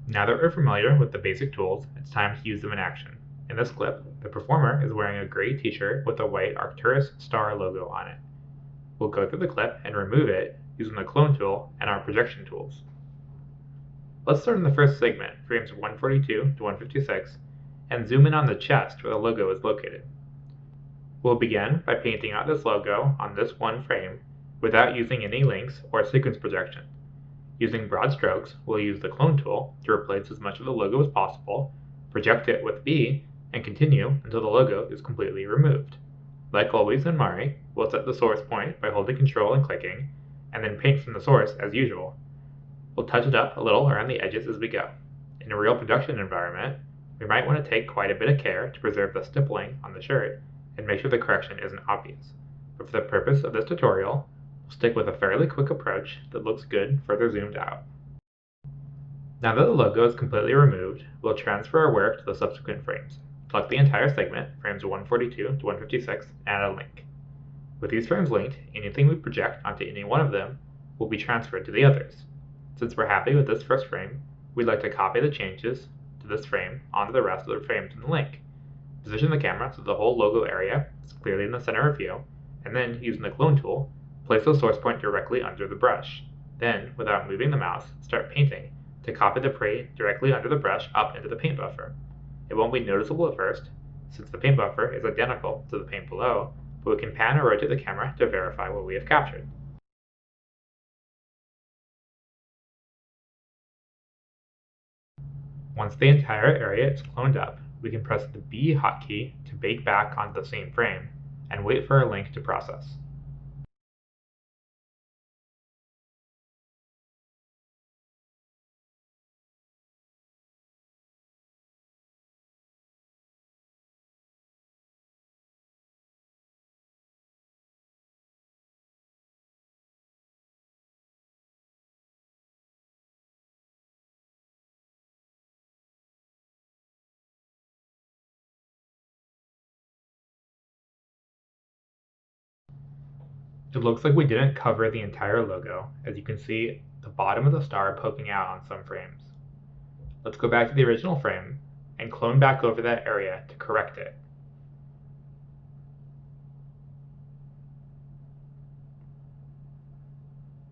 Now that we're familiar with the basic tools, it's time to use them in action. In this clip, the performer is wearing a gray t-shirt with a white Arcturus star logo on it. We'll go through the clip and remove it using the clone tool and our projection tools. Let's start in the first segment, frames 142 to 156, and zoom in on the chest where the logo is located. We'll begin by painting out this logo on this one frame without using any links or sequence projection. Using broad strokes, we'll use the clone tool to replace as much of the logo as possible, project it with B, and continue until the logo is completely removed. Like always in Mari, we'll set the source point by holding Control and clicking, and then paint from the source as usual. We'll touch it up a little around the edges as we go. In a real production environment, we might want to take quite a bit of care to preserve the stippling on the shirt and make sure the correction isn't obvious. But for the purpose of this tutorial, we'll stick with a fairly quick approach that looks good further zoomed out. Now that the logo is completely removed, we'll transfer our work to the subsequent frames. Select the entire segment, frames 142 to 156, and add a link. With these frames linked, anything we project onto any one of them will be transferred to the others. Since we're happy with this first frame, we'd like to copy the changes to this frame onto the rest of the frames in the link. Position the camera so the whole logo area is clearly in the center of view, and then, using the clone tool, place the source point directly under the brush. Then, without moving the mouse, start painting to copy the prey directly under the brush up into the paint buffer. It won't be noticeable at first, since the paint buffer is identical to the paint below, but we can pan or rotate the camera to verify what we have captured. Once the entire area is cloned up, we can press the B hotkey to bake back onto the same frame, and wait for our link to process. It looks like we didn't cover the entire logo, as you can see the bottom of the star poking out on some frames. Let's go back to the original frame and clone back over that area to correct it.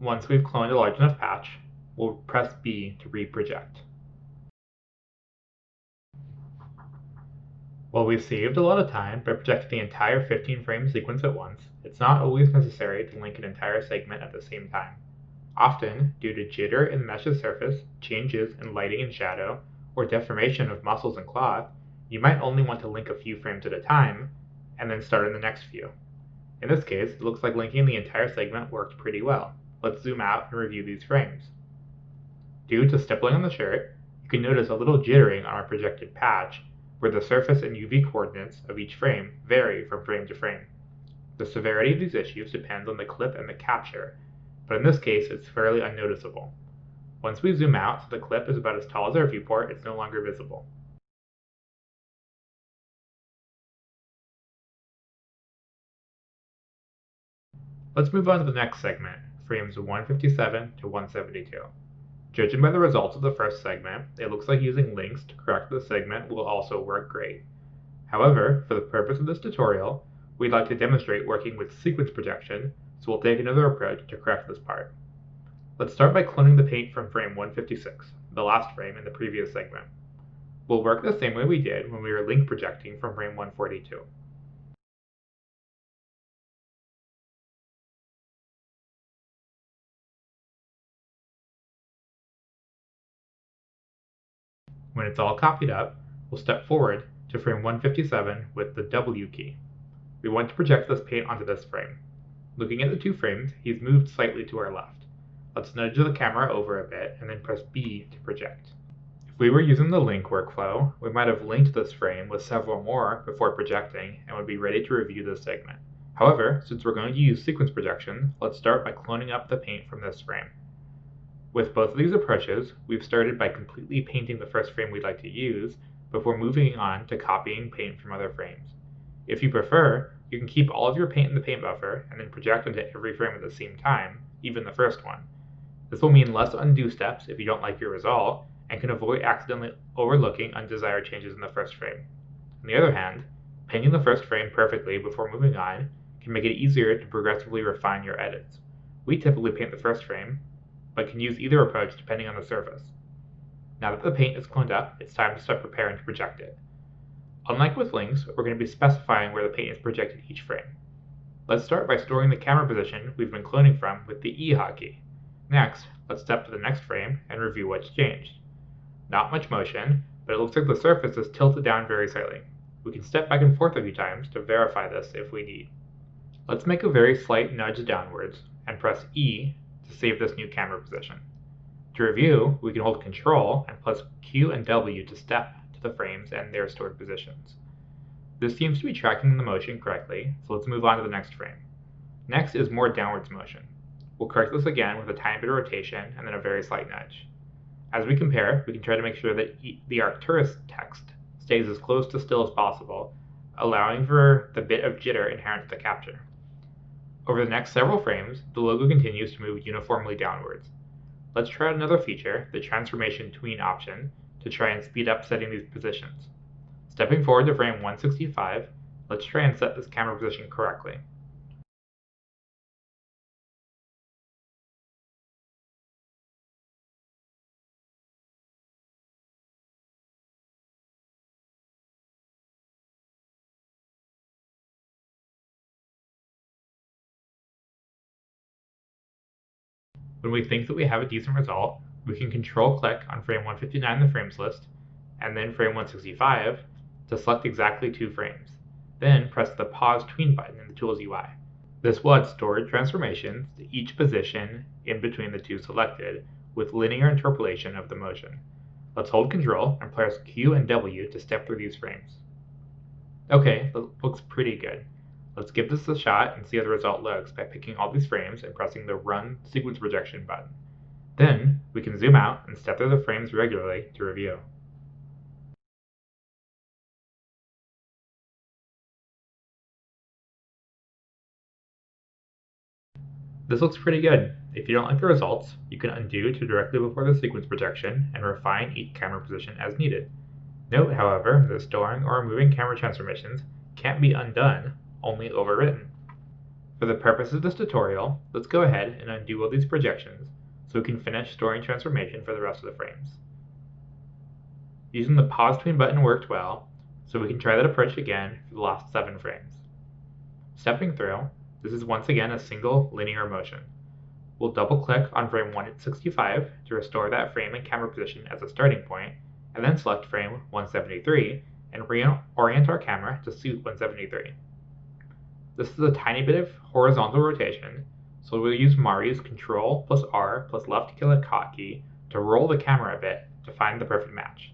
Once we've cloned a large enough patch, we'll press B to reproject. While we've saved a lot of time by projecting the entire 15 frame sequence at once, it's not always necessary to link an entire segment at the same time. Often, due to jitter in the mesh's surface, changes in lighting and shadow, or deformation of muscles and cloth, you might only want to link a few frames at a time, and then start in the next few. In this case, it looks like linking the entire segment worked pretty well. Let's zoom out and review these frames. Due to stippling on the shirt, you can notice a little jittering on our projected patch, where the surface and UV coordinates of each frame vary from frame to frame. The severity of these issues depends on the clip and the capture, but in this case it's fairly unnoticeable. Once we zoom out so the clip is about as tall as our viewport, it's no longer visible. Let's move on to the next segment, frames 157 to 172. Judging by the results of the first segment, it looks like using links to correct the segment will also work great. However, for the purpose of this tutorial, we'd like to demonstrate working with sequence projection, so we'll take another approach to correct this part. Let's start by cloning the paint from frame 156, the last frame in the previous segment. We'll work the same way we did when we were link projecting from frame 142. When it's all copied up, we'll step forward to frame 157 with the W key. We want to project this paint onto this frame. Looking at the two frames, he's moved slightly to our left. Let's nudge the camera over a bit and then press B to project. If we were using the link workflow, we might have linked this frame with several more before projecting and would be ready to review this segment. However, since we're going to use sequence projection, let's start by cloning up the paint from this frame. With both of these approaches, we've started by completely painting the first frame we'd like to use before moving on to copying paint from other frames. If you prefer, you can keep all of your paint in the paint buffer and then project onto every frame at the same time, even the first one. This will mean less undo steps if you don't like your result, and can avoid accidentally overlooking undesired changes in the first frame. On the other hand, painting the first frame perfectly before moving on can make it easier to progressively refine your edits. We typically paint the first frame, but can use either approach depending on the surface. Now that the paint is cleaned up, it's time to start preparing to project it. Unlike with links, we're going to be specifying where the paint is projected each frame. Let's start by storing the camera position we've been cloning from with the E hotkey. Next, let's step to the next frame and review what's changed. Not much motion, but it looks like the surface is tilted down very slightly. We can step back and forth a few times to verify this if we need. Let's make a very slight nudge downwards and press E to save this new camera position. To review, we can hold Control and plus Q and W to step to the frames and their stored positions. This seems to be tracking the motion correctly, so let's move on to the next frame. Next is more downwards motion. We'll correct this again with a tiny bit of rotation and then a very slight nudge. As we compare, we can try to make sure that the Arcturus text stays as close to still as possible, allowing for the bit of jitter inherent to the capture. Over the next several frames, the logo continues to move uniformly downwards. Let's try out another feature, the transformation tween option, to try and speed up setting these positions. Stepping forward to frame 165, let's try and set this camera position correctly. When we think that we have a decent result, we can control-click on frame 159 in the frames list, and then frame 165 to select exactly 2 frames. Then press the Pause Tween button in the Tools UI. This will add stored transformations to each position in between the two selected, with linear interpolation of the motion. Let's hold Control and press Q and W to step through these frames. Okay, that looks pretty good. Let's give this a shot and see how the result looks by picking all these frames and pressing the Run Sequence Projection button. Then, we can zoom out and step through the frames regularly to review. This looks pretty good. If you don't like the results, you can undo to directly before the sequence projection and refine each camera position as needed. Note, however, that storing or removing camera transformations can't be undone, only overwritten. For the purpose of this tutorial, let's go ahead and undo all these projections so we can finish storing transformation for the rest of the frames. Using the Pause Tween button worked well, so we can try that approach again for the last 7 frames. Stepping through, this is once again a single linear motion. We'll double-click on frame 165 to restore that frame and camera position as a starting point, and then select frame 173 and reorient our camera to suit 173. This is a tiny bit of horizontal rotation, so we'll use Mari's Control plus R plus left click hotkey to roll the camera a bit to find the perfect match.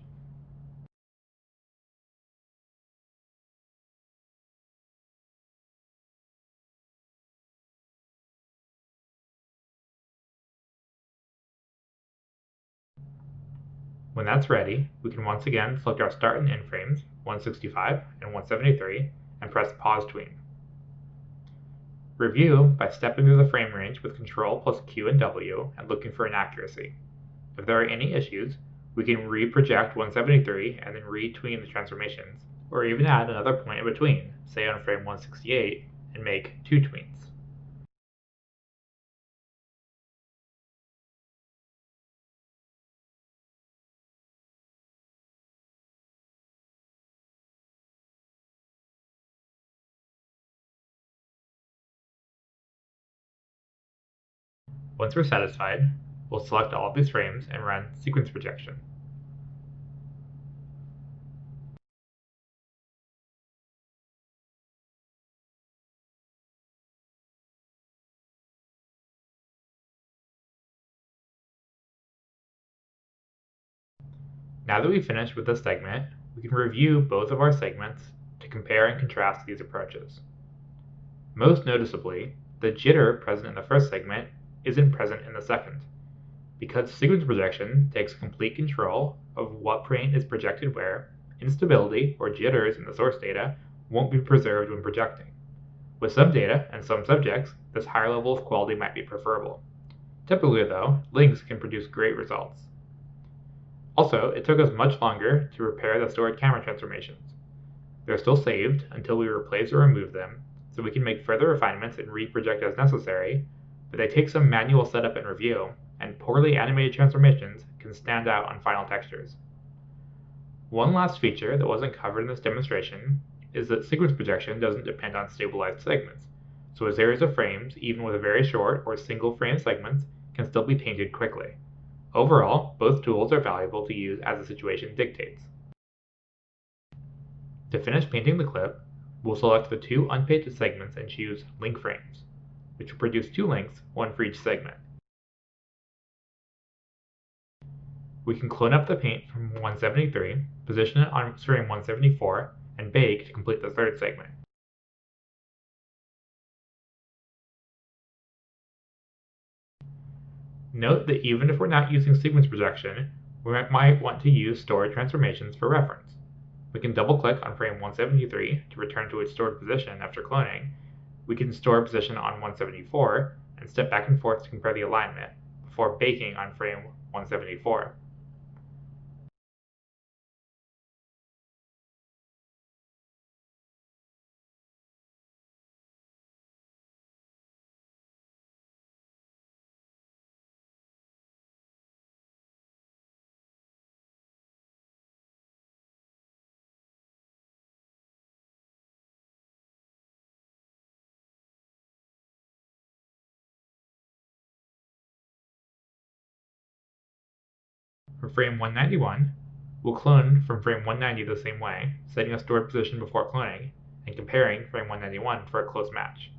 When that's ready, we can once again select our start and end frames, 165 and 173, and press Pause Tween. Review by stepping through the frame range with Control plus Q and W and looking for inaccuracy. If there are any issues, we can re-project 173 and then re-tween the transformations, or even add another point in between, say on frame 168, and make 2 tweens. Once we're satisfied, we'll select all of these frames and run sequence projection. Now that we've finished with this segment, we can review both of our segments to compare and contrast these approaches. Most noticeably, the jitter present in the first segment isn't present in the second. Because sequence projection takes complete control of what paint is projected where, instability or jitters in the source data won't be preserved when projecting. With some data and some subjects, this higher level of quality might be preferable. Typically though, links can produce great results. Also, it took us much longer to repair the stored camera transformations. They're still saved until we replace or remove them, so we can make further refinements and reproject as necessary, but they take some manual setup and review, and poorly animated transformations can stand out on final textures. One last feature that wasn't covered in this demonstration is that sequence projection doesn't depend on stabilized segments, so a series of frames, even with very short or single frame segments, can still be painted quickly. Overall, both tools are valuable to use as the situation dictates. To finish painting the clip, we'll select the two unpainted segments and choose Link Frames, which will produce two links, one for each segment. We can clone up the paint from 173, position it on frame 174, and bake to complete the third segment. Note that even if we're not using sequence projection, we might want to use stored transformations for reference. We can double-click on frame 173 to return to its stored position after cloning. We can store position on 174 and step back and forth to compare the alignment before baking on frame 174. For frame 191, we'll clone from frame 190 the same way, setting a stored position before cloning, and comparing frame 191 for a close match.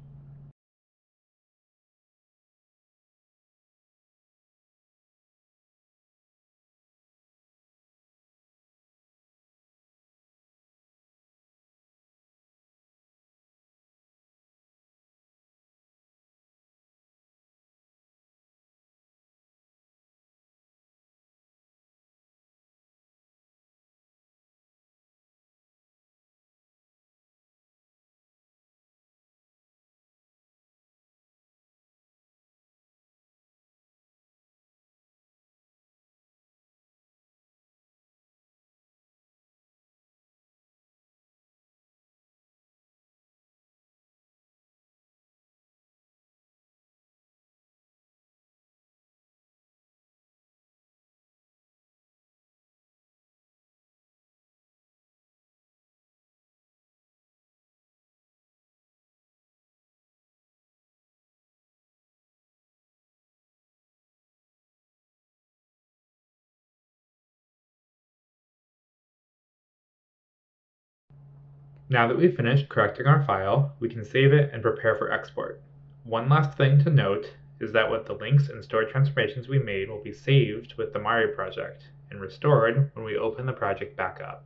Now that we've finished correcting our file, we can save it and prepare for export. One last thing to note is that with the links and stored transformations we made will be saved with the Mari project and restored when we open the project back up.